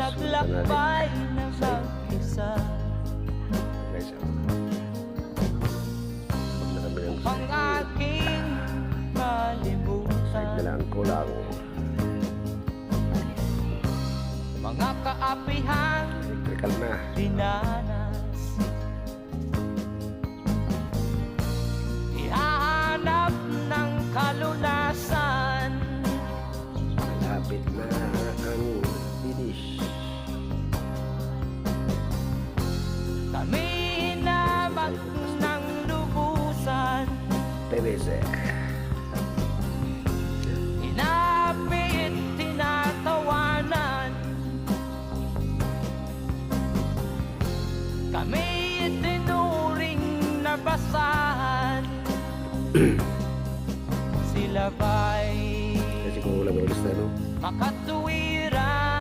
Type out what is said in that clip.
naglakbay na mag-isa. Ang aking kalimutan, mga kaapihan dinanas, ihahanap ng kalunasan. Malapit na ang finish. Kami hinabak ng lubusan, Teresa. inapit, tinatawanan. Kami itinuring na basahan. Sila ba'y Kasi kung ulang ulis na, no? makatapos